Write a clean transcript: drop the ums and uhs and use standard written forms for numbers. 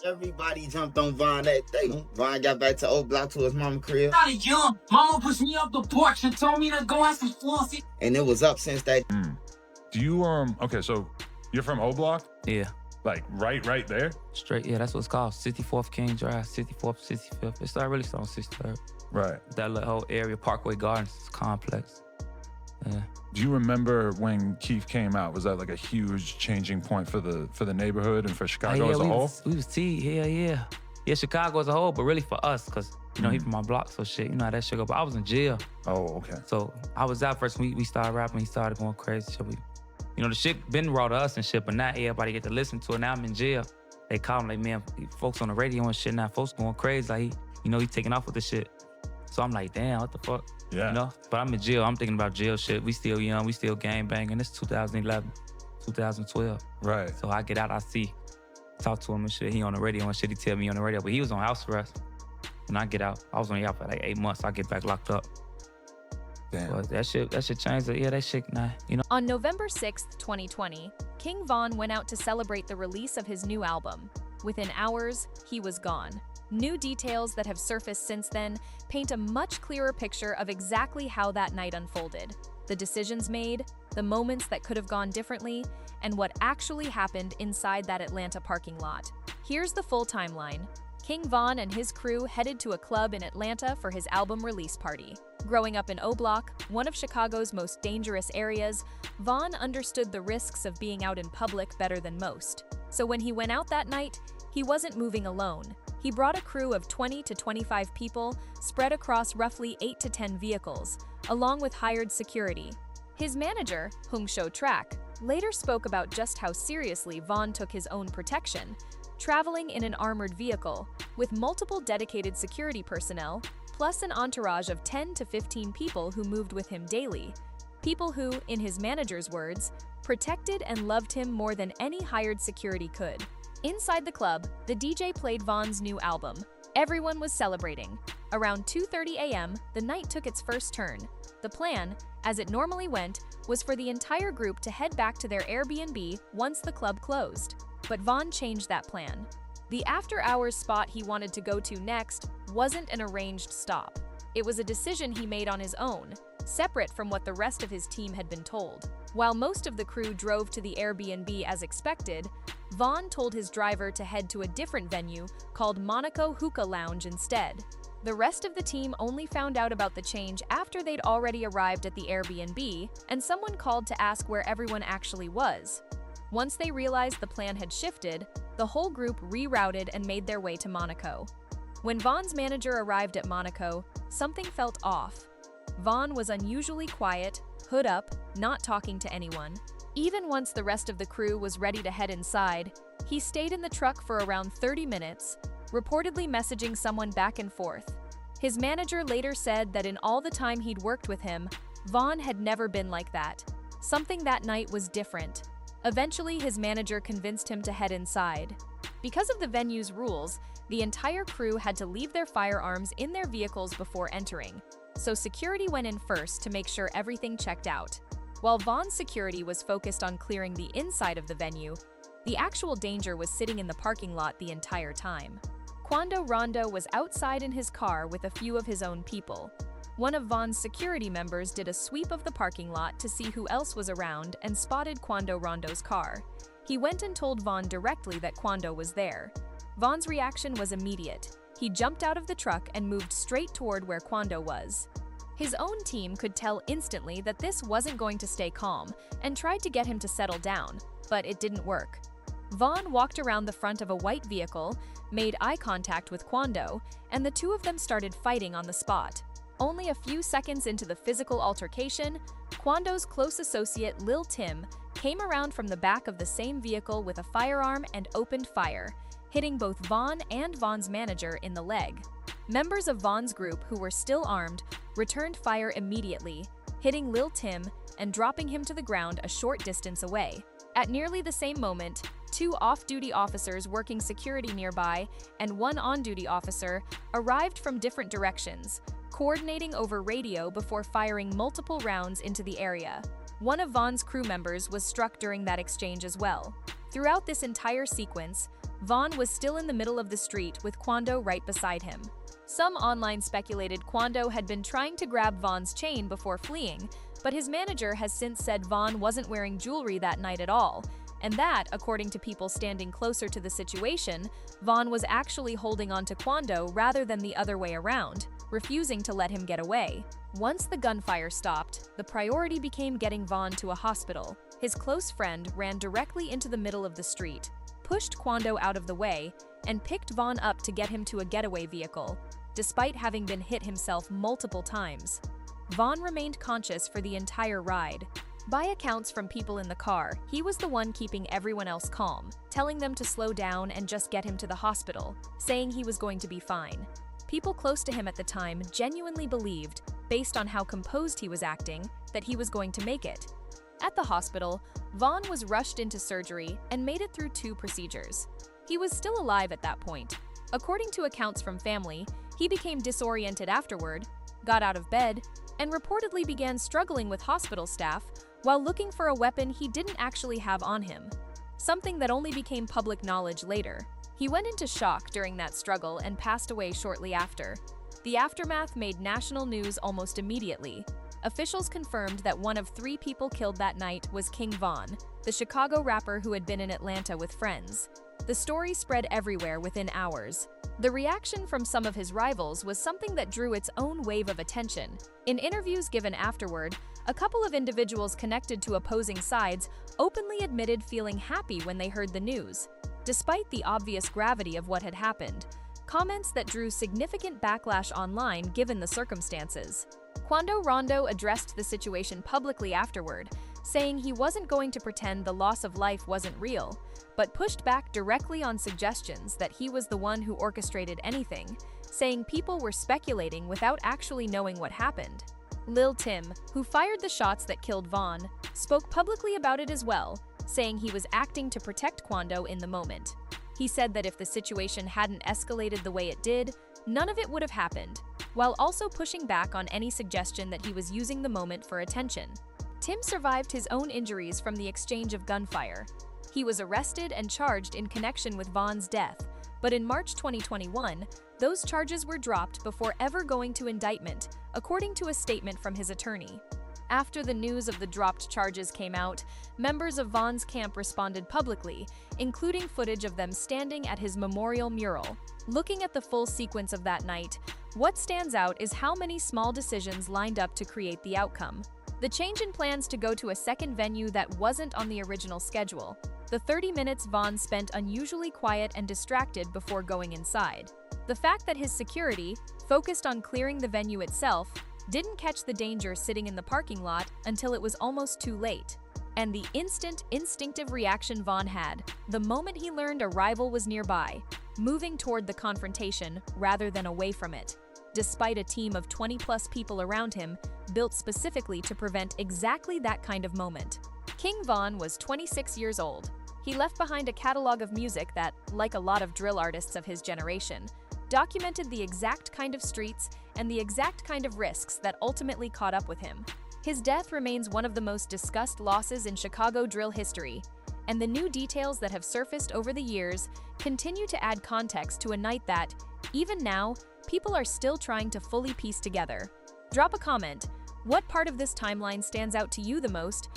Everybody jumped on Von that day. Von got back to old block to his mama crib. I was young. Mama pushed me up the porch and told me to go have some fluffy. And it was up since that. Do you okay, so you're from O Block? Yeah. Like right there? Straight, yeah, that's what it's called. 64th King Drive, 64th, 65th. It's not really on 63rd. Right. That little whole area, Parkway Gardens complex. Yeah. Do you remember when Keith came out? Was that like a huge changing point for the neighborhood and for Chicago as a whole? We was yeah. Yeah, Chicago as a whole, but really for us, because, you know, he from my block, so shit, you know how that shit go. But I was in jail. Oh, okay. So I was out first when we started rapping, he started going crazy. So you know, the shit been raw to us and shit, but now everybody get to listen to it. Now I'm in jail. They call him like, man, folks on the radio and shit now, folks going crazy. Like, he taking off with the shit. So I'm like, damn, what the fuck? Yeah. You know? But I'm in jail. I'm thinking about jail shit. We still young. We still gang banging. It's 2011, 2012. Right. So I get out, I see, talk to him and shit. He on the radio and shit. He tell me on the radio, but he was on house arrest. When I get out, I was only out for like 8 months. I get back locked up. Damn. But that shit changed. Yeah, that shit, nah, you know. On November 6th, 2020, King Von went out to celebrate the release of his new album. Within hours, he was gone. New details that have surfaced since then paint a much clearer picture of exactly how that night unfolded, the decisions made, the moments that could have gone differently, and what actually happened inside that Atlanta parking lot. Here's the full timeline. King Von and his crew headed to a club in Atlanta for his album release party. Growing up in O Block, one of Chicago's most dangerous areas, Von understood the risks of being out in public better than most. So when he went out that night, he wasn't moving alone. He brought a crew of 20 to 25 people spread across roughly 8 to 10 vehicles, along with hired security. His manager, Hung Sho Track, later spoke about just how seriously Von took his own protection, traveling in an armored vehicle with multiple dedicated security personnel, plus an entourage of 10 to 15 people who moved with him daily. People who, in his manager's words, protected and loved him more than any hired security could. Inside the club, the DJ played Von's new album. Everyone was celebrating. Around 2:30 a.m., the night took its first turn. The plan, as it normally went, was for the entire group to head back to their Airbnb once the club closed. But Von changed that plan. The after-hours spot he wanted to go to next wasn't an arranged stop. It was a decision he made on his own, separate from what the rest of his team had been told. While most of the crew drove to the Airbnb as expected, Von told his driver to head to a different venue called Monaco Hookah Lounge instead. The rest of the team only found out about the change after they'd already arrived at the Airbnb, and someone called to ask where everyone actually was. Once they realized the plan had shifted, the whole group rerouted and made their way to Monaco. When Von's manager arrived at Monaco, something felt off. Von was unusually quiet, hood up, not talking to anyone. Even once the rest of the crew was ready to head inside, he stayed in the truck for around 30 minutes, reportedly messaging someone back and forth. His manager later said that in all the time he'd worked with him, Von had never been like that. Something that night was different. Eventually, his manager convinced him to head inside. Because of the venue's rules, the entire crew had to leave their firearms in their vehicles before entering, so security went in first to make sure everything checked out. While Von's security was focused on clearing the inside of the venue, the actual danger was sitting in the parking lot the entire time. Quando Rondo was outside in his car with a few of his own people. One of Von's security members did a sweep of the parking lot to see who else was around and spotted Quando Rondo's car. He went and told Von directly that Quando was there. Von's reaction was immediate. He jumped out of the truck and moved straight toward where Quando was. His own team could tell instantly that this wasn't going to stay calm and tried to get him to settle down, but it didn't work. Von walked around the front of a white vehicle, made eye contact with Quando, and the two of them started fighting on the spot. Only a few seconds into the physical altercation, Quando's close associate Lil Tim came around from the back of the same vehicle with a firearm and opened fire, hitting both Von and Von's manager in the leg. Members of Von's group who were still armed returned fire immediately, hitting Lil Tim and dropping him to the ground a short distance away. At nearly the same moment, two off-duty officers working security nearby and one on-duty officer arrived from different directions, coordinating over radio before firing multiple rounds into the area. One of Von's crew members was struck during that exchange as well. Throughout this entire sequence, Vaughn was still in the middle of the street with Quando right beside him. Some online speculated Quando had been trying to grab Vaughn's chain before fleeing, but his manager has since said Vaughn wasn't wearing jewelry that night at all, and that, according to people standing closer to the situation, Vaughn was actually holding on to Quando rather than the other way around, refusing to let him get away. Once the gunfire stopped, the priority became getting Vaughn to a hospital. His close friend ran directly into the middle of the street, pushed Quando out of the way, and picked Vaughn up to get him to a getaway vehicle, despite having been hit himself multiple times. Vaughn remained conscious for the entire ride. By accounts from people in the car, he was the one keeping everyone else calm, telling them to slow down and just get him to the hospital, saying he was going to be fine. People close to him at the time genuinely believed, based on how composed he was acting, that he was going to make it. At the hospital, Vaughn was rushed into surgery and made it through 2 procedures. He was still alive at that point. According to accounts from family, he became disoriented afterward, got out of bed, and reportedly began struggling with hospital staff while looking for a weapon he didn't actually have on him, something that only became public knowledge later. He went into shock during that struggle and passed away shortly after. The aftermath made national news almost immediately. Officials confirmed that one of 3 people killed that night was King Von, the Chicago rapper who had been in Atlanta with friends. The story spread everywhere within hours. The reaction from some of his rivals was something that drew its own wave of attention. In interviews given afterward, a couple of individuals connected to opposing sides openly admitted feeling happy when they heard the news, despite the obvious gravity of what had happened. Comments that drew significant backlash online given the circumstances. Quando Rondo addressed the situation publicly afterward, saying he wasn't going to pretend the loss of life wasn't real, but pushed back directly on suggestions that he was the one who orchestrated anything, saying people were speculating without actually knowing what happened. Lil Tim, who fired the shots that killed Vaughn, spoke publicly about it as well, saying he was acting to protect Quando in the moment. He said that if the situation hadn't escalated the way it did, none of it would have happened, while also pushing back on any suggestion that he was using the moment for attention. Tim survived his own injuries from the exchange of gunfire. He was arrested and charged in connection with Vaughn's death, but in March 2021, those charges were dropped before ever going to indictment, according to a statement from his attorney. After the news of the dropped charges came out, members of Vaughn's camp responded publicly, including footage of them standing at his memorial mural. Looking at the full sequence of that night, what stands out is how many small decisions lined up to create the outcome. The change in plans to go to a second venue that wasn't on the original schedule. The 30 minutes Vaughn spent unusually quiet and distracted before going inside. The fact that his security, focused on clearing the venue itself, didn't catch the danger sitting in the parking lot until it was almost too late. And the instant, instinctive reaction Vaughn had, the moment he learned a rival was nearby, moving toward the confrontation rather than away from it, despite a team of 20-plus people around him built specifically to prevent exactly that kind of moment. King Von was 26 years old. He left behind a catalog of music that, like a lot of drill artists of his generation, documented the exact kind of streets and the exact kind of risks that ultimately caught up with him. His death remains one of the most discussed losses in Chicago drill history, and the new details that have surfaced over the years continue to add context to a night that, even now, people are still trying to fully piece together. Drop a comment. What part of this timeline stands out to you the most?